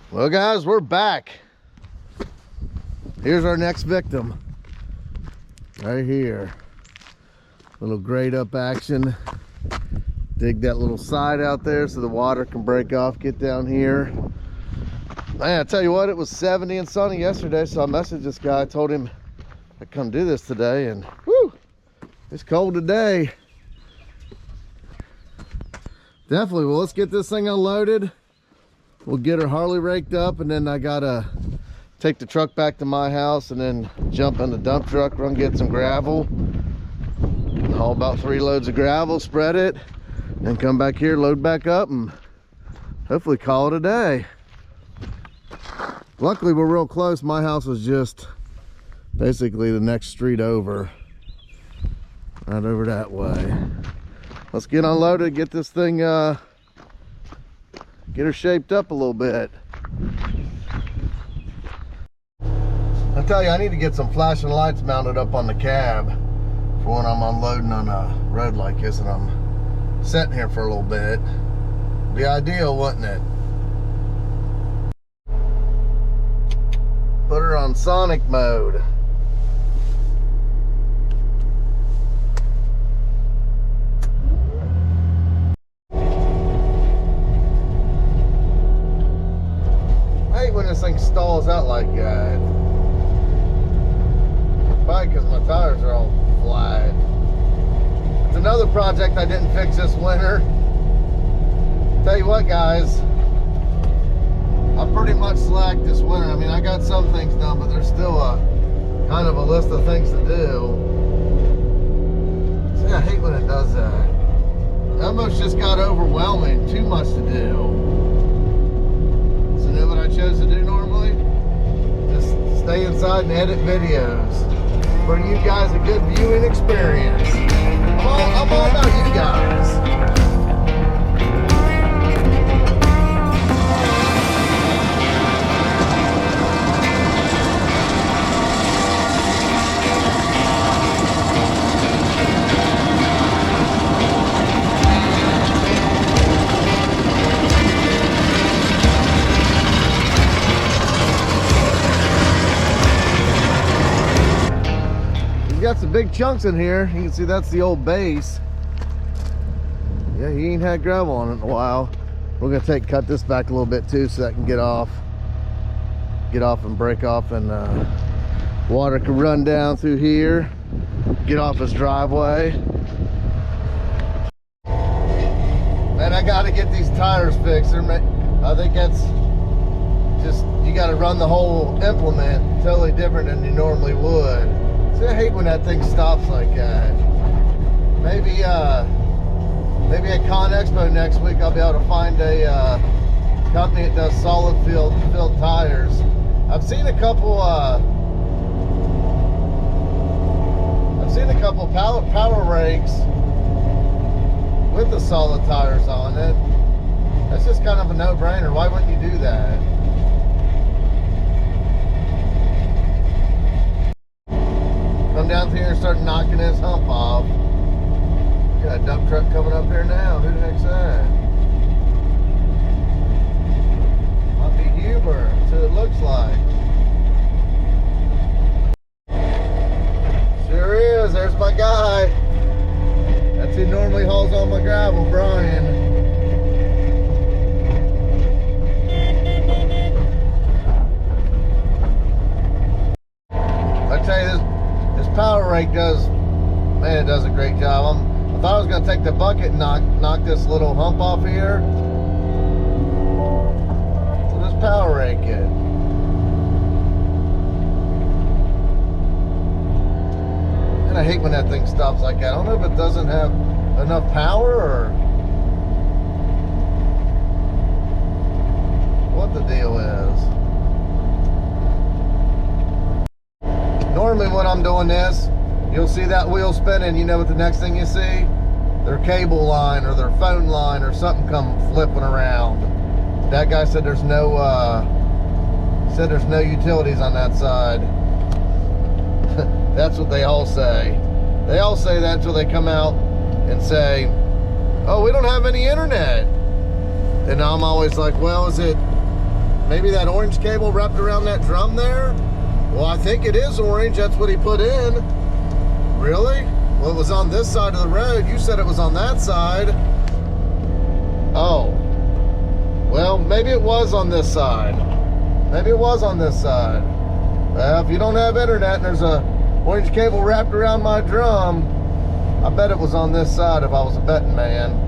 Well guys, we're back. Here's our next victim. Right here. Little grade up action. Dig that little side out there so the water can break off, get down here. Man, I tell you what, it was 70 and sunny yesterday, so I messaged this guy, told him I'd come do this today, and whew, it's cold today. Definitely. Well, let's get this thing unloaded. We'll get her Harley raked up, and then I gotta take the truck back to my house and then jump in the dump truck, run get some gravel, haul about 3 loads of gravel, spread it, and come back here, load back up, and hopefully call it a day. Luckily we're real close. My house was just basically the next street over, right over that way. Let's get unloaded, get this thing get her shaped up a little bit. I tell you, I need to get some flashing lights mounted up on the cab for when I'm unloading on a road like this and I'm sitting here for a little bit. Be ideal, wouldn't it? Put her on sonic mode. I hate when this thing stalls out like that. Probably because my tires are all flat. It's another project I didn't fix this winter. Tell you what, guys, I pretty much slacked this winter. I mean, I got some things done, but there's still a kind of a list of things to do. See, I hate when it does that. It almost just got overwhelming, too much to do. So you know what I chose to do normally? Just stay inside and edit videos. Bring you guys a good viewing experience. I'm all about you guys. Got some big chunks in here. You can see that's the old base. Yeah, he ain't had gravel on it in a while. We're gonna cut this back a little bit too, so that can get off and break off, and water can run down through here, get off his driveway. Man, I gotta get these tires fixed. I think that's just, you gotta run the whole implement totally different than you normally would. See, I hate when that thing stops like that. Maybe at Con Expo next week I'll be able to find a company that does solid filled tires. I've seen a couple power rakes with the solid tires on it. That's just kind of a no-brainer. Why wouldn't you do that? Come down through here and start knocking this hump off. Got a dump truck coming up here now. Who the heck's that? Might be Huber. That's who it looks like. Sure is. There's my guy. That's who normally hauls all my gravel, Brian. I tell you, this power rake does a great job. I thought I was going to take the bucket and knock this little hump off here. So just power rake it. And I hate when that thing stops like that. I don't know if it doesn't have enough power or what the deal is. Normally when I'm doing this, you'll see that wheel spinning. You know what the next thing you see? Their cable line or their phone line or something come flipping around. That guy said there's no utilities on that side. That's what they all say. They all say that until they come out and say, oh, we don't have any internet. And I'm always like, well, is it maybe that orange cable wrapped around that drum there? Well, I think it is orange. That's what he put in. Really? Well, it was on this side of the road. You said it was on that side. Oh. Well, maybe it was on this side. Maybe it was on this side. Well, if you don't have internet and there's a orange cable wrapped around my drum, I bet it was on this side if I was a betting man.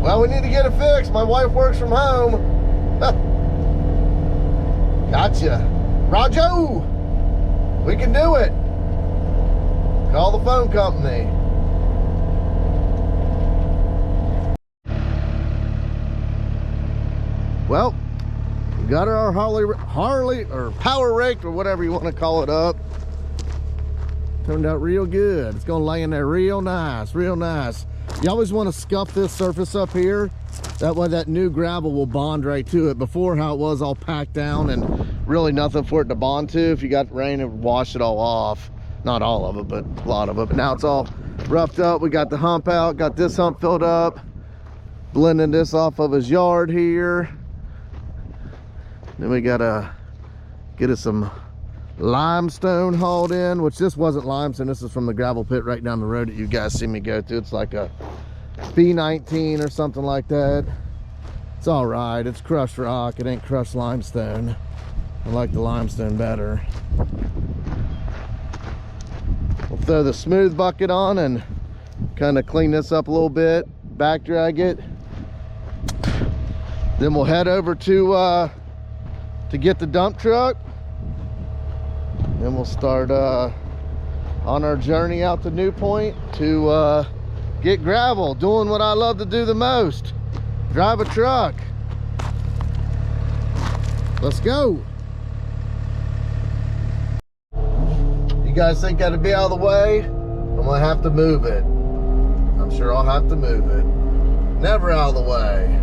Well, we need to get it fixed. My wife works from home. Gotcha. Rajo! We can do it. Call the phone company. Well, we got our Harley or power rake or whatever you want to call it up. Turned out real good. It's gonna lay in there real nice, real nice. You always want to scuff this surface up here. That way that new gravel will bond right to it. Before, how it was all packed down and really nothing for it to bond to. If you got rain, it would wash it all off. Not all of it, but a lot of it. But now it's all roughed up. We got the hump out, got this hump filled up. Blending this off of his yard here. Then we gotta get us some limestone hauled in, which this wasn't limestone. This is from the gravel pit right down the road that you guys see me go through. It's like a B19 or something like that. It's all right. It's crushed rock. It ain't crushed limestone. I like the limestone better. We'll throw the smooth bucket on and kind of clean this up a little bit, back drag it. Then we'll head over to get the dump truck. Then we'll start on our journey out to New Point to get gravel, doing what I love to do the most, drive a truck. Let's go. You guys think that'd be out of the way? I'm gonna have to move it. I'm sure I'll have to move it. Never out of the way.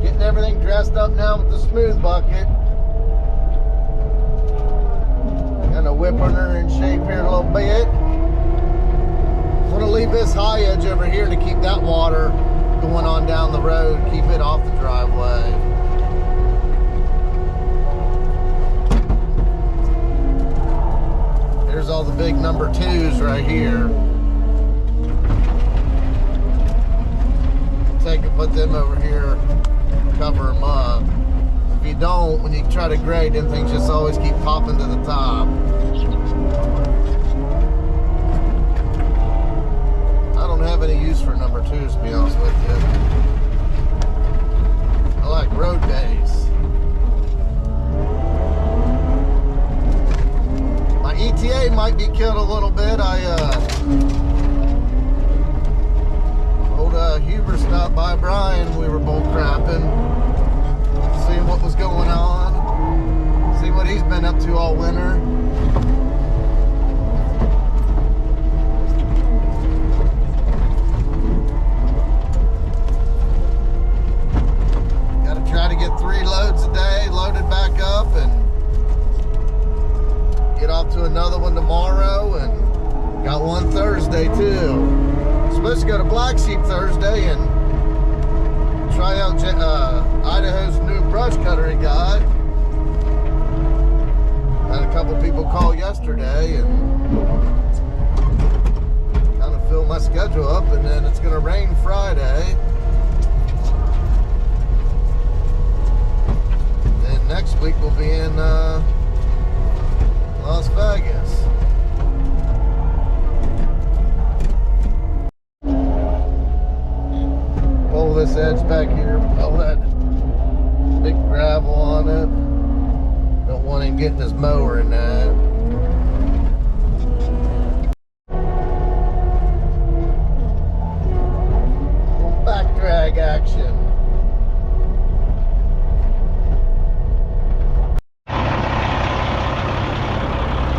Getting everything dressed up now with the smooth bucket. Kind of whipping her in shape here a little bit. I'm gonna leave this high edge over here to keep that water going on down the road, keep it off the driveway. Here's all the big number 2s right here. Take and put them over here, cover them up. If you don't, when you try to grade, them things just always keep popping to the top. I don't have any use for number 2s, to be honest with you. I like road days. My ETA might be killed a little bit. Old Huber stopped by Brian. We were both crapping, seeing what was going on, see what he's been up to all winter. Got to try to get 3 loads a day loaded back up and get off to another one tomorrow, and got one Thursday too. Supposed to go to Black Sheep Thursday and try out Idaho's new brush cutter he got. Had a couple people call yesterday and kind of fill my schedule up, and then it's going to rain Friday. Then next week we'll be in Las Vegas. Pull this edge back here, all that big gravel on it. Don't want him getting his mower in that. Little back drag action.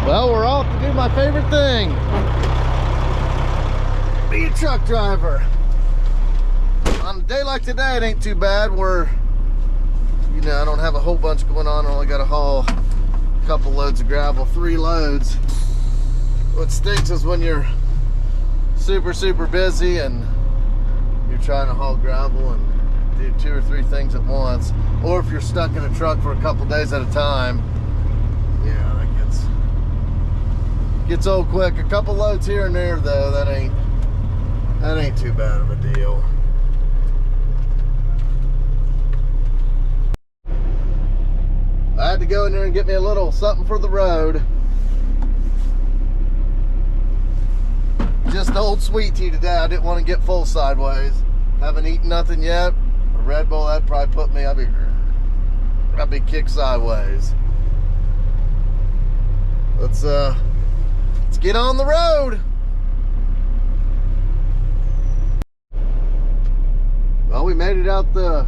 Well, we're off to do my favorite thing. Be a truck driver. On a day like today, it ain't too bad. I don't have a whole bunch going on. I only got to haul a couple loads of gravel, 3 loads. What stinks is when you're super busy and you're you're trying to haul gravel and do 2 or 3 things at once, or if you're stuck in a truck for a couple days at a time, yeah, that gets old quick. A couple loads here and there though, that ain't too bad of a deal. I had to go in there and get me a little something for the road. Just old sweet tea today. I didn't want to get full sideways. Haven't eaten nothing yet. A Red Bull, that'd probably put me, I'd be kicked sideways. Let's get on the road. Well, we made it out the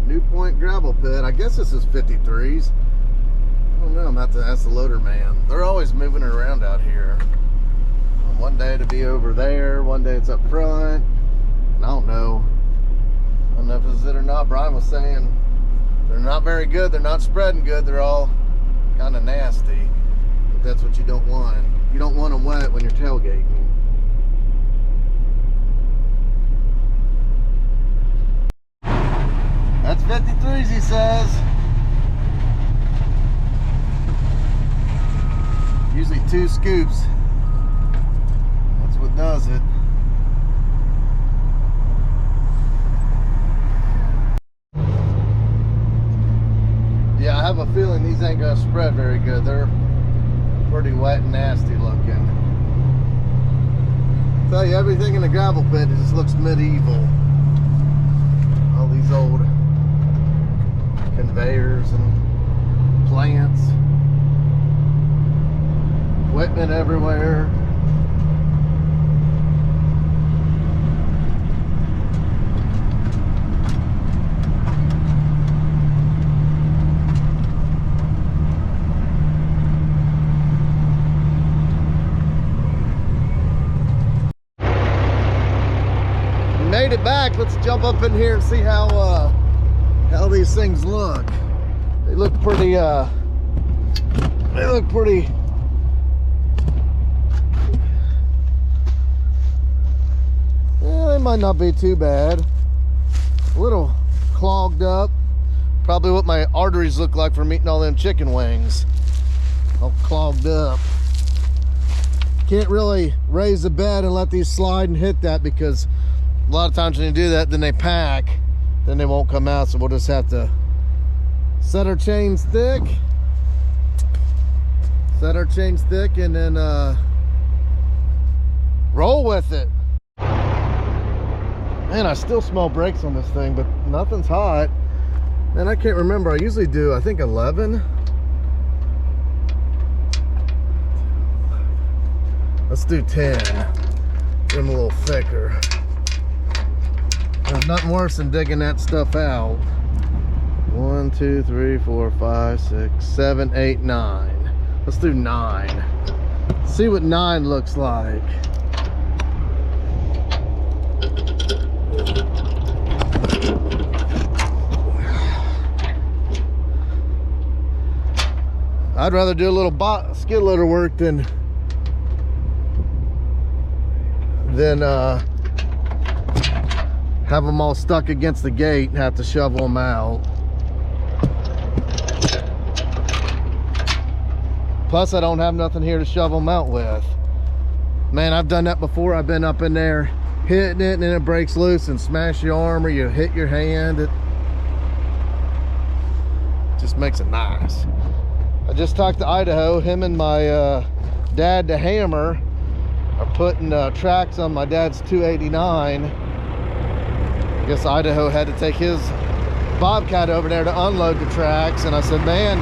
New Point gravel pit. I guess this is 53s. I don't know, I'm gonna have to ask the loader man. They're always moving it around out here. One day it'll be over there, one day it's up front. And I don't know if it's it or not. Brian was saying they're not very good, they're not spreading good, they're all kind of nasty. But that's what you don't want. You don't want them wet when you're tailgating. That's 53s, he says. Usually 2 scoops. That's what does it. Yeah, I have a feeling these ain't gonna spread very good. They're pretty wet and nasty looking. I tell you, everything in the gravel pit just looks medieval. All these old conveyors and plants, equipment everywhere. We made it back. Let's jump up in here and see how these things look. They look pretty yeah, they might not be too bad. A little clogged up. Probably what my arteries look like from eating all them chicken wings. All clogged up. Can't really raise the bed and let these slide and hit that, because a lot of times when you do that, then they pack. Then they won't come out, so we'll just have to set our chains thick. And then roll with it. Man, I still smell brakes on this thing, but nothing's hot. Man, I can't remember. I usually do, I think 11. Let's do 10. Get them a little thicker. There's nothing worse than digging that stuff out. 1, 2, 3, 4, 5, 6, 7, 8, 9. Let's do 9. See what 9 looks like. I'd rather do a little skid loader work than have them all stuck against the gate and have to shovel them out. Plus, I don't have nothing here to shovel them out with. Man, I've done that before. I've been up in there hitting it and then it breaks loose and smash your arm or you hit your hand. It just makes it nice. I just talked to Idaho. Him and my dad, the hammer, are putting tracks on my dad's 289. I guess Idaho had to take his Bobcat over there to unload the tracks, and I said, man,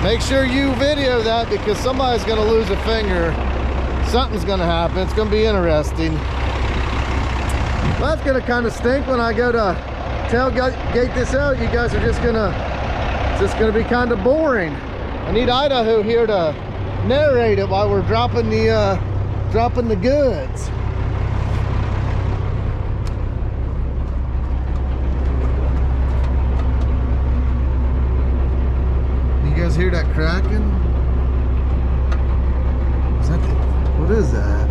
make sure you video that, because somebody's gonna lose a finger. Something's gonna happen. It's gonna be interesting. Well, that's gonna kind of stink when I go to tailgate this out. You guys are just gonna, it's just gonna be kind of boring. I need Idaho here to narrate it while we're dropping the goods. You guys hear that cracking? Is that what is that?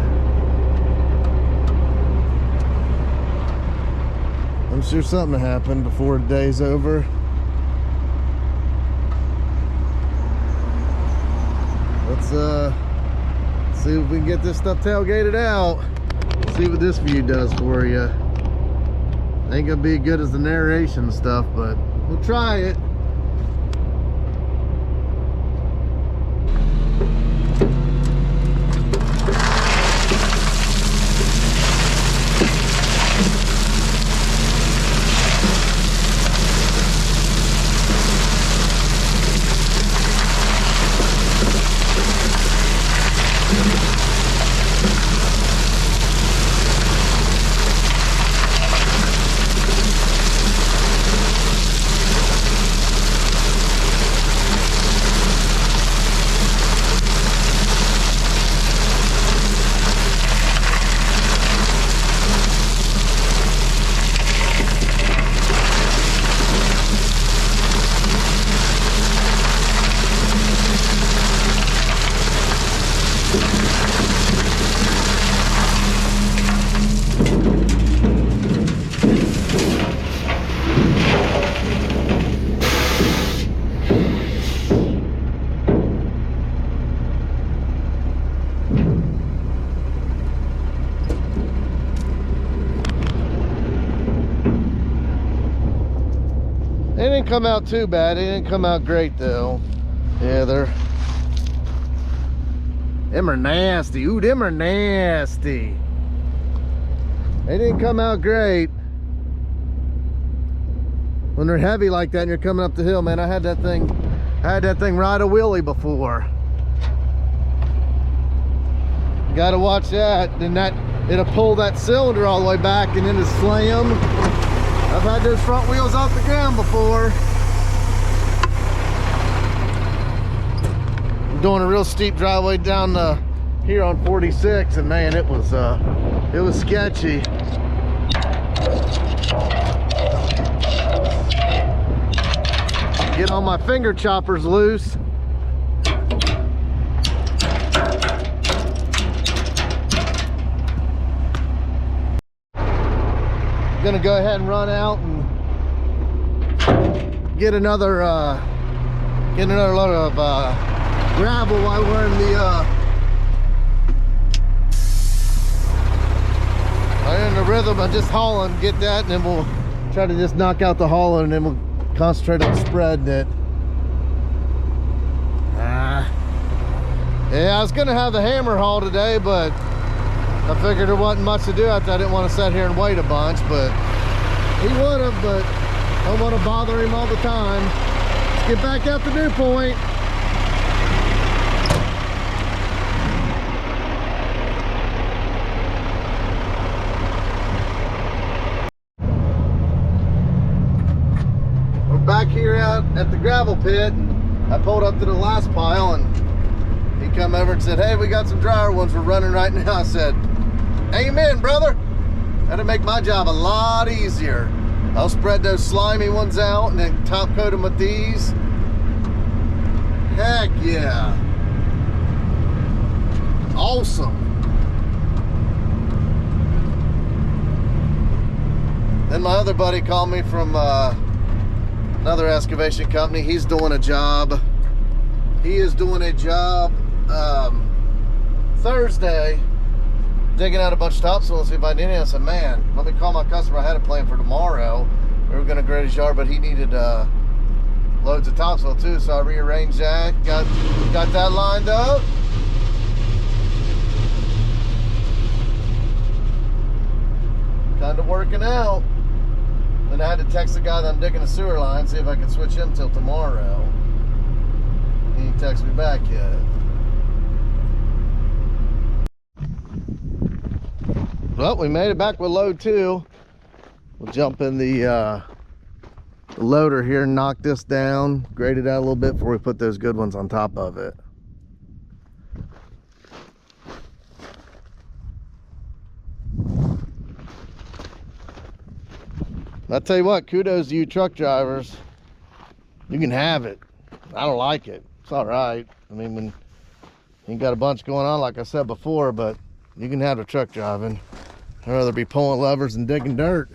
I'm sure something will happen before the day's over. Let's see if we can get this stuff tailgated out. See what this view does for you. Ain't gonna be as good as the narration stuff, but we'll try it. They didn't come out too bad. They didn't come out great though. Yeah, them are nasty. Ooh, them are nasty. They didn't come out great. When they're heavy like that and you're coming up the hill, man, I had that thing ride a wheelie before. You gotta watch that. Then it'll pull that cylinder all the way back and then it'll slam. I've had those front wheels off the ground before. I'm doing a real steep driveway down here on 46, and man, it was sketchy. Get all my finger choppers loose. Gonna go ahead and run out and get another load of gravel while we're in the rhythm of just hauling. Get that, and then we'll try to just knock out the hauling, and then we'll concentrate on spreading it. Yeah, I was gonna have the hammer haul today, but I figured there wasn't much to do out there. I didn't want to sit here and wait a bunch, but he would have, but I don't want to bother him all the time. Let's get back out to Dew Point. We're back here out at the gravel pit. I pulled up to the last pile and he come over and said, hey, we got some drier ones we're running right now. I said, amen, brother. That'll make my job a lot easier. I'll spread those slimy ones out and then top coat them with these. Heck yeah. Awesome. Then my other buddy called me from another excavation company. He's doing a job. He is doing a job Thursday, digging out a bunch of topsoil and see if I need any. I said, man, let me call my customer. I had a plan for tomorrow. We were gonna grade his yard, but he needed loads of topsoil too, so I rearranged that, got that lined up. Kind of working out. Then I had to text the guy that I'm digging the sewer line, see if I could switch him till tomorrow. He ain't texted me back yet. Well, we made it back with load 2. We'll jump in the loader here and knock this down, grade it out a little bit before we put those good ones on top of it. I'll tell you what, kudos to you truck drivers. You can have it. I don't like it. It's all right. I mean, when you got a bunch going on, like I said before, but you can have the truck driving. I'd rather be pulling levers and digging dirt.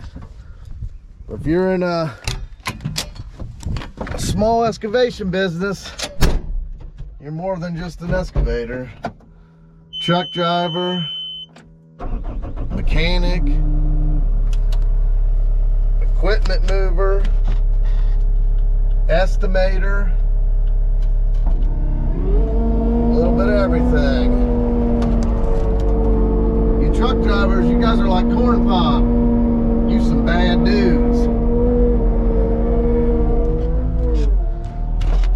If you're in a small excavation business, you're more than just an excavator. Truck driver, mechanic, equipment mover, estimator, a little bit of everything. You truck drivers, you guys are like corn pop. You some bad dudes.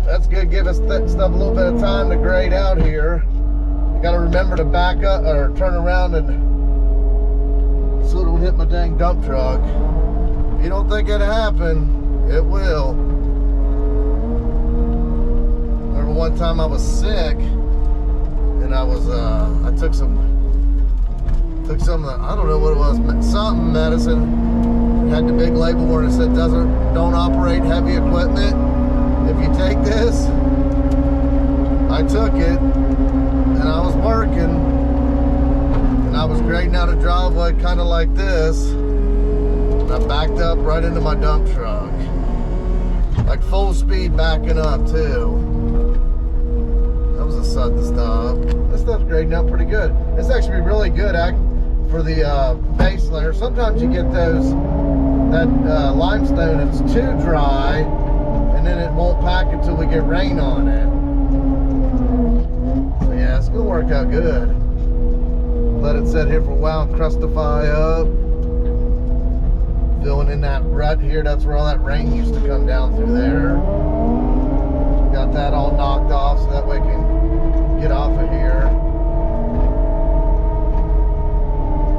That's good. Give us stuff a little bit of time to grade out here. You got to remember to back up or turn around and so it'll hit my dang dump truck. If you don't think it'll happen, it will. Remember one time I was sick and I took some I don't know what it was, something medicine. Had the big label where it said don't operate heavy equipment. If you take this, I took it and I was working and I was grading out a driveway kind of like this and I backed up right into my dump truck, like full speed backing up too. That was a sudden stop. This stuff's grading up pretty good. It's actually really good for the base layer. Sometimes you get that limestone, it's too dry and then it won't pack until we get rain on it. So yeah, it's gonna work out good. Let it sit here for a while and crustify up. Filling in that rut here, that's where all that rain used to come down through there. Got that all knocked off so that way it can get off of here.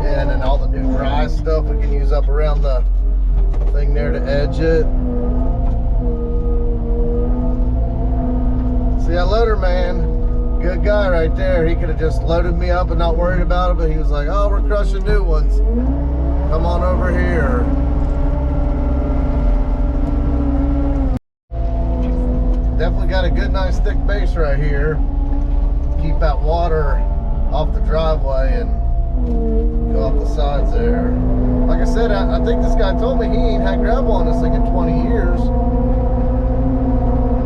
Yeah, and then all the new dry stuff we can use up around the thing there to edge it. See, that loader man, good guy right there. He could have just loaded me up and not worried about it, but he was like, oh, we're crushing new ones. Come on over here. Definitely got a good, nice, thick base right here. Keep that water off the driveway and go off the sides there. Like I said, I think this guy told me he ain't had gravel on this thing in 20 years.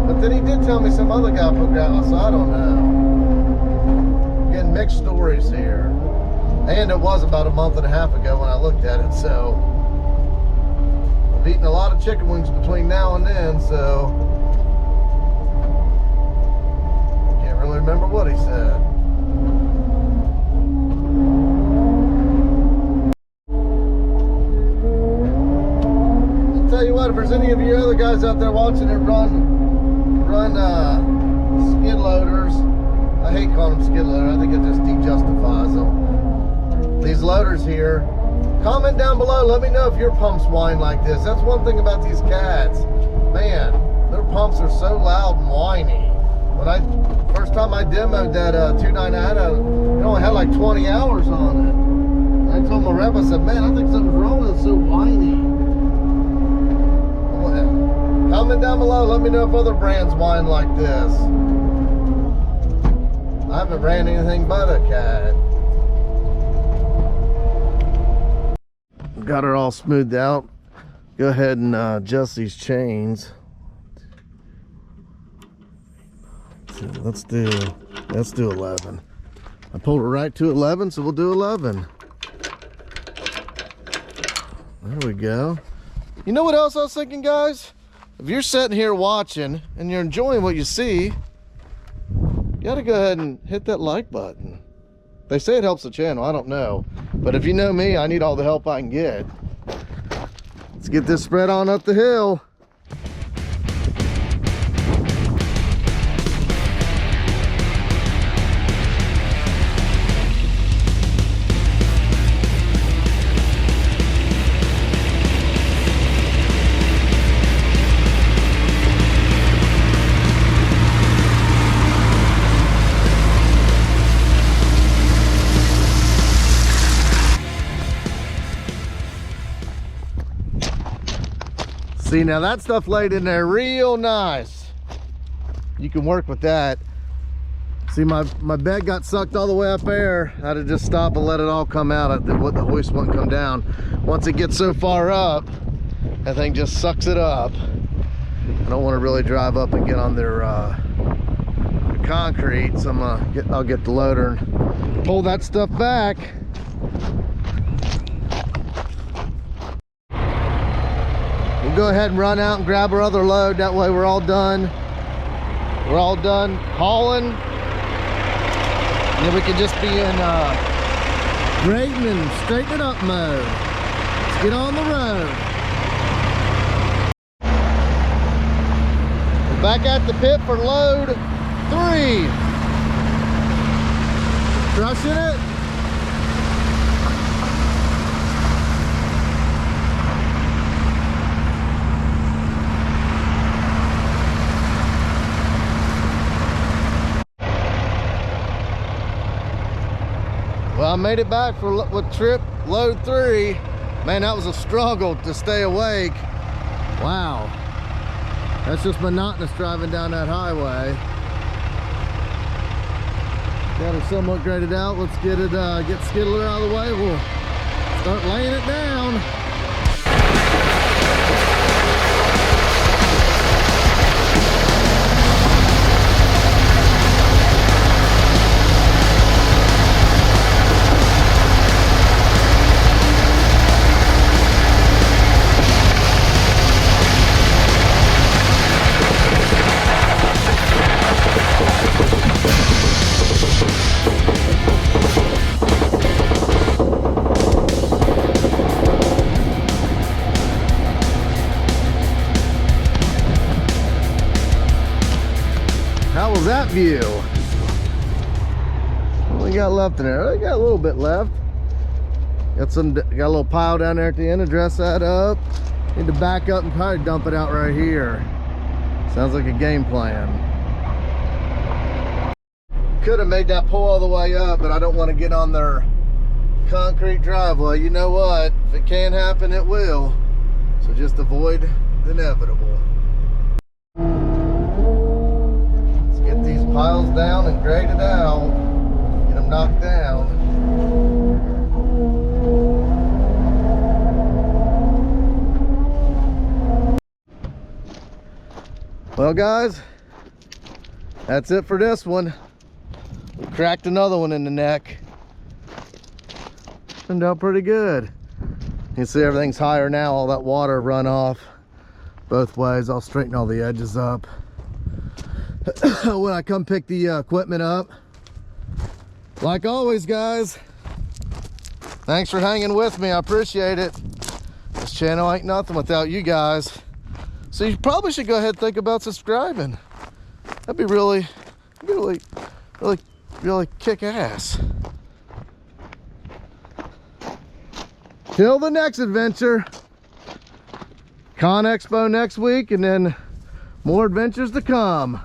But then he did tell me some other guy put gravel, so I don't know. Getting mixed stories here. And it was about a month and a half ago when I looked at it, so I've eaten a lot of chicken wings between now and then, so I can't really remember what he said. Tell you what, if there's any of you other guys out there watching it run skid loaders, I hate calling them skid loaders, I think it just dejustifies them. These loaders here, comment down below, let me know if your pumps whine like this. That's one thing about these cats, man, their pumps are so loud and whiny. When first time I demoed that 2.9, it only had like 20 hours on it. And I told my rep, I said, man, I think something's wrong with it, it's so whiny. Comment down below, let me know if other brands whine like this. I haven't ran anything but a cat. Got her all smoothed out. Go ahead and adjust these chains. Let's do 11. I pulled it right to 11, so we'll do 11. There we go. You know what else I was thinking, guys? If you're sitting here watching and you're enjoying what you see, you gotta go ahead and hit that like button. They say it helps the channel, I don't know. But if you know me, I need all the help I can get. Let's get this spread on up the hill. See, now that stuff laid in there real nice. You can work with that. See, my bed got sucked all the way up there. I had to just stop and let it all come out. The hoist won't come down. Once it gets so far up, That thing just sucks it up. I don't want to really drive up and get on their concrete, so I'll get the loader and pull that stuff back. We'll go ahead and run out and grab our other load. That way we're all done. We're all done hauling. And then we can just be in grading and straightening up mode. Let's get on the road. We're back at the pit for load 3. Crushing it. Well, I made it back with trip load 3. Man, that was a struggle to stay awake. Wow. That's just monotonous driving down that highway. Got it somewhat graded out. Let's get it, get the skidloader out of the way. We'll start laying it down. How was that view? What we got left in there? We got a little bit left. Got a little pile down there at the end to dress that up. Need to back up and probably dump it out right here. Sounds like a game plan. Could have made that pull all the way up, but I don't want to get on their concrete driveway. You know what? If it can happen, it will. So just avoid the inevitable. Piles down and grade it out, get them knocked down. Well guys, that's it for this one. We cracked another one in the neck. Turned out pretty good. You can see everything's higher now, all that water run off both ways. I'll straighten all the edges up when I come pick the equipment up. Like always guys, thanks for hanging with me. I appreciate it. This channel ain't nothing without you guys, so you probably should go ahead and think about subscribing. That'd be really kick ass. Till the next adventure, Con Expo next week, and then more adventures to come.